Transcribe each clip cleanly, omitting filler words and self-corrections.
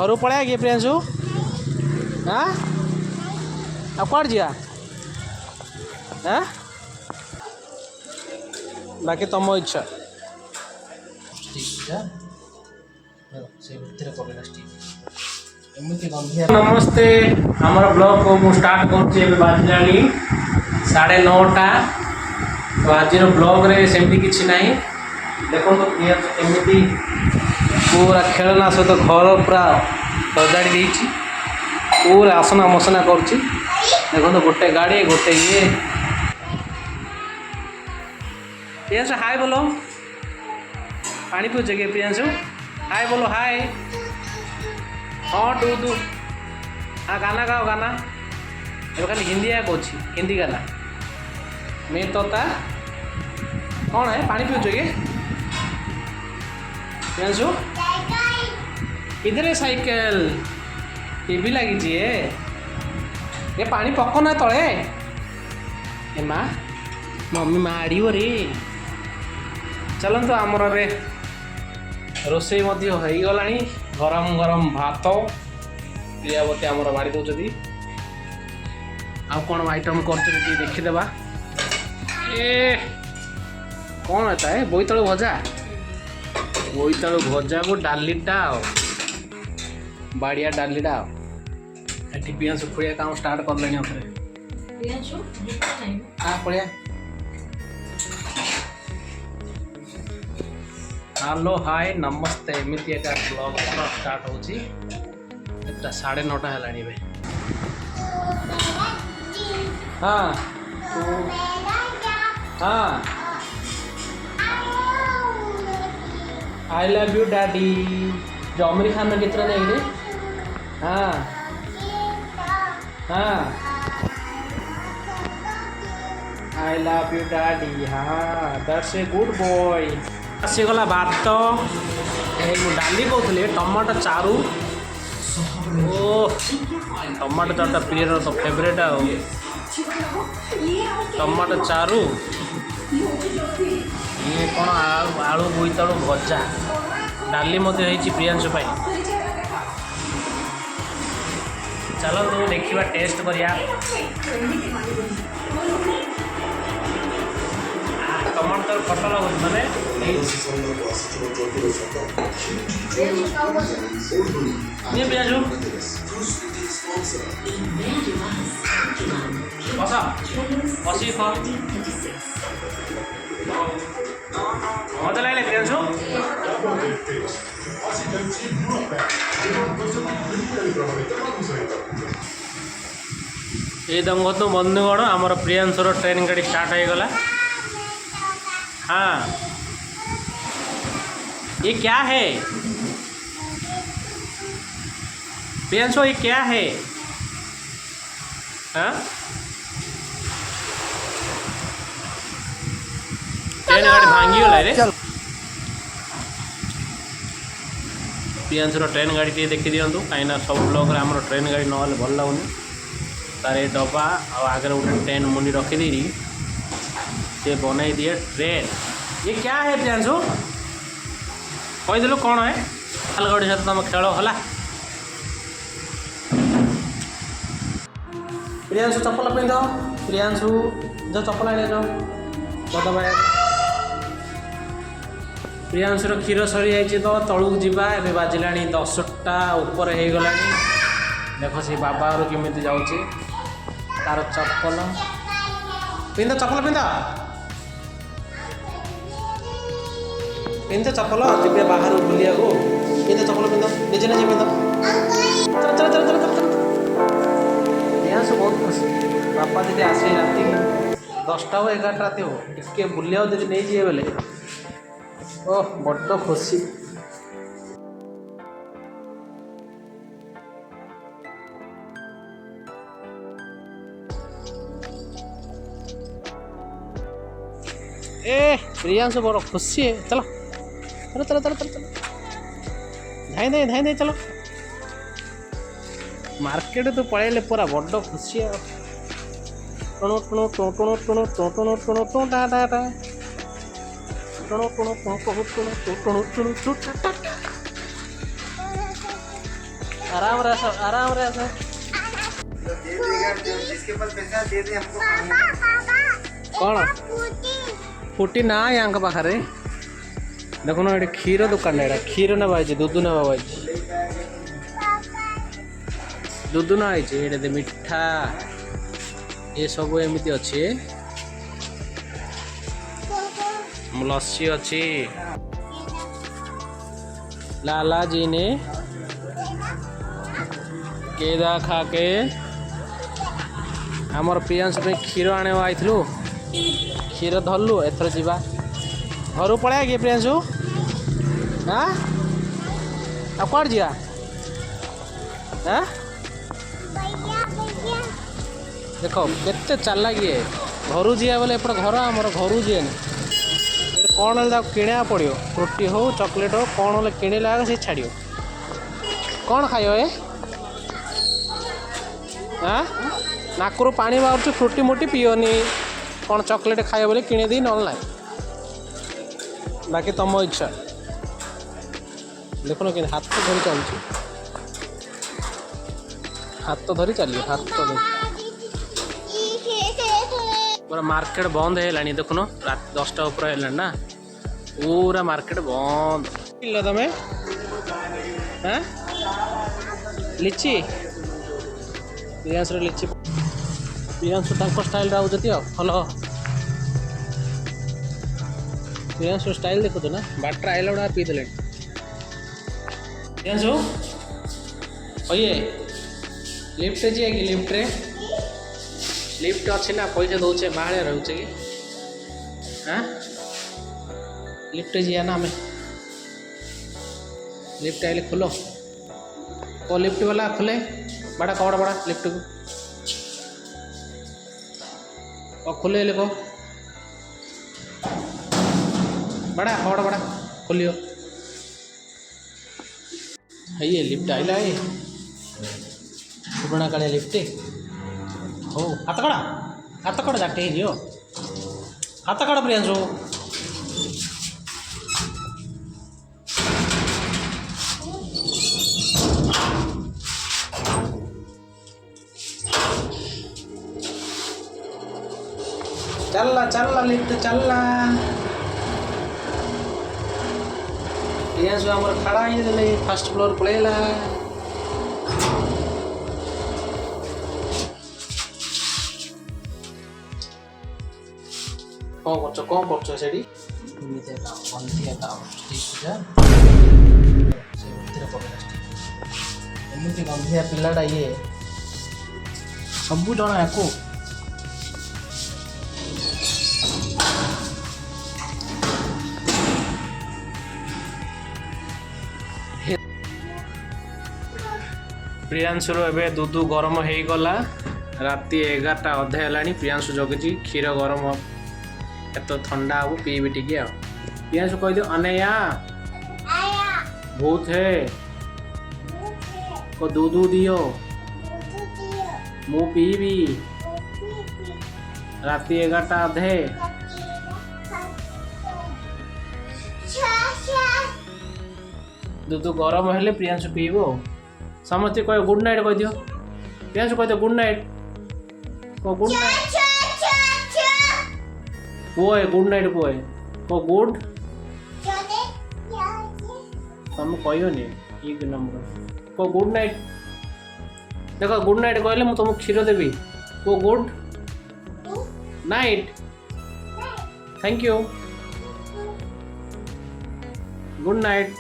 घर पड़ा कि प्रियांशु हाँ अब कौन जा हाँ बाकी तुम इच्छा नमस्ते आमर ब्लॉग को मुझे स्टार्ट कर बाजिला 9:30 तो आज ब्लॉग रे सेमती किसी ना देखो तो एमती पूरा खेलना सहित घर पूरा सजाड़ी देती पूरा आसना मसना कर देखो तो गोटे गाड़ी गोटे ये प्रियांशु हाय बोलो पानी पीछे कि प्रियांशु हाय बोलो हाय हाँ टू हाँ गाना गाओ गाना ये खाली हिंदी है कौन हिंदी गाना मैं तोता कौन है पानी पीछे कि प्रियांशु इधर है साइकिल टीवी लगी ये पानी पकना तले ए माँ मम्मी माड़ रे चलतु आमर रे रोसई हो गला गरम गरम भात प्रियावती आमर मारी दौरान आउ कौन आइटम कर देखीदेवा ए कौन है बोईतालु भजा भजा को डालीटा बाड़िया डालीटा ये प्रियांशु खुड़िया काम स्टार्ट कर लेनी हाँ पड़िया हेलो हाय नमस्ते एमती एक ब्लॉग स्टार्ट हो 9:30 है हाँ हाँ आई लव यू डैडी जो अमीर खान में कितना नहीं रे हाँ हाँ आई लव यू डैडी हाँ दैट्स ए गुड बॉय आसीगला भात डाली कहते टमाटो चारू ओ टमाटो चारूटा प्रिय तो फेवरेट टमाटो चारू ये कौन आलू बोईतालु भजा डाली प्रियांशु चलो तो देखा टेस्ट करिया टमाटर खटा लगुच माने प्रियांशु बस बस खा मजा लगे प्रियांशु ये दंगत बंधुगण आमर प्रियांशुर ट्रेन गाड़ी स्टार्ट हो गला हाँ ये क्या है प्रियांशु ये क्या है हाँ ट्रेन गाड़ी भांगी गला रे प्रियांशुर ट्रेन गाड़ी टे देखी दिंतु कहीं सब ब्लॉग आम ट्रेन गाड़ी ना भल लगुनि तार ये डब्बा आगे गोटे ट्रेन मुंडी रखीदी से बनई दिए ट्रेन ये क्या है प्रियांशु कहीदेलु कौन है अलगड़ी सहित तुम खेल होला प्रियांशु चप्पल पिंध प्रियांशु जो चप्पल आने जो बदमाया प्रियांशुर क्षीर सरी जाइए तो तलू जावा ए बाजिला 10टा ऊपर हो गला देख से बाबा केमी जाऊँगी तार चप्पल पिंध चप्पल पिंध पिंध चप्पल जी बाहर बुलिया को पिंध चप्पल पिंध निजे निजे पिंध चल चल चल चल चल प्रियांशु बहुत खुशी बापा दीदी आसे राति 10टा 11टा राति हो टे बुलिया दीदी नहीं जाए बोले ओह बड़ खुशी ए प्रियांशु बड़ खुशी है चलो चलो चलो चलो चलो चलो धाई दे चलो मार्केट तो पड़े पूरा बड़ खुशी है टुणु टुणु टुणु टुणु टुणु टुणु टुणु टुणु टा टा टा टुणु टुणु टुणु टुणु टुणु टुणु टुणु टुणु आराम रह सब, आराम रह सब। तो दे देगा, जिसके पास पैसा दे दे हमको। कौन फुटी ना यहाँ पाखे देखुन ये क्षीर दुकान एटा क्षीर ना बाई दूध ना बाई दूध ना आई मिठा ये सब एमती अच्छे लस्सी अच्छी लाला जी ने केदा खा के आमर प्रियांश पे क्षीर आने आईलु क्षीर धरलु एथर जीवा घर पड़ा कि प्रियांशु हाँ अब कौन जा हाँ देख केते चला किए घर जा बोले एपटे घर आमर घर जीए कौन है किणा पड़ो फ्रुटी हो चॉकलेट हो कौन है किणला से छाड़ कौन खाइब ए हाँ नाकरू पानी बाहर फ्रुटी मुटी पिओनी कौन चॉकलेट खाइब बोले किणी दी ना बाकी तुम इच्छा देखुन कि हाथ धरी चलुची हाथ धरी चलिए हाथ धरी पूरा मार्केट बंद है देखुन रात 10टा ऊपर है ना पूरा मार्केट बंद किलो तमें हाँ लिची प्रियांश लिची प्रियांश स्टाइल आउती फल प्रियांश स्टाइल देखु ना बाटर आइला गुड़ा पीदे प्रियांश ओये लिफ्ट जी कि लिफ्ट रे लिफ्ट अच्छी ना पैसा दौचे बाहर रोचे कि हाँ लिफ्ट जी ना आम लिफ्ट आइले खोलो को लिफ्ट वाला खोले बड़ा कौड़ा बड़ा लिफ्ट को खोले ले को बड़ा कौड़ा बड़ा खोलियो है ये लिफ्ट आइला है पुराना काले लिफ्ट हो हाथ कड़ा जाटे हो हाथ कड़ा प्रियांशु चलला लिफ्ट चलला प्रियांशु आमर खड़ा ही फर्स्ट फ्लोर पड़ेला कौन कर से गंधिया पिलाटा ये सब जना या प्रियांशुर एवं दूध गरम हो गला राति 11टा अधे है प्रियांशु जगी क्षीर गरम एत ठंडा हम पीबी टी प्रियांशु कह दियो अनैया भूत है को दूध दियो मु पीबी राति 11टा अधे दूध गरम हेले प्रियांशु पीब समस्ते कह गुड नाइट कह दियो प्रियांशु कह दियो गुड नाइट को गुड नाइट पुए गुड नाइट पुए को गुड तुम कहनी ये नंबर को गुड नाइट देख गुड नाइट कहले मुझे तुमको क्षीर देवी को good night thank you good night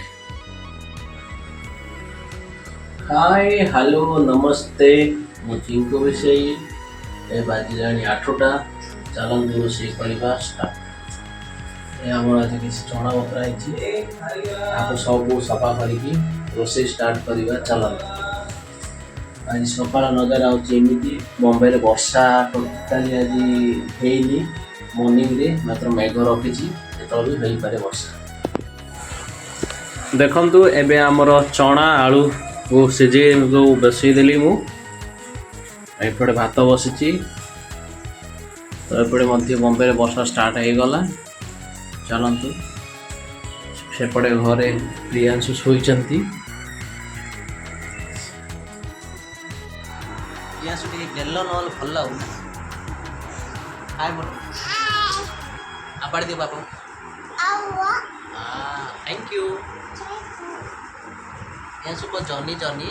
hi hello नमस्ते मु चिंकू विषय ए बाजिलाणी 8टा चलतु रोषे करवा स्टार्ट ये आम आज किसी चना बतराई आपको सब सफा करके रोषे स्टार्ट करवा चलतु आज सकाल नजर आमती बम्बे वर्षा टोटाली आज है मॉर्निंग रे मात्र मेघ रखी जो भी हो पारे वर्षा देखु एबे आमर चना आलू वो सीझे जो बसईदेली मुझे भात बसी तो एपटे बम्बे वर्षा स्टार्ट हो गला चलतु सेपटे घरे प्रियांशु शोइचंती यहाँ से टे गेल ना भल लगुना हाय बोलो आबाड़ दियो बापा थैंक यू यहाँ सुबह Johnny Johnny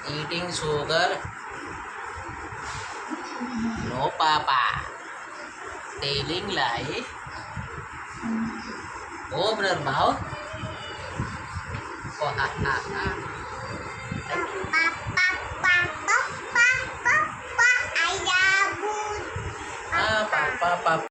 eating sugar no papa telling lie open her mouth oh ha ha ha thank you papa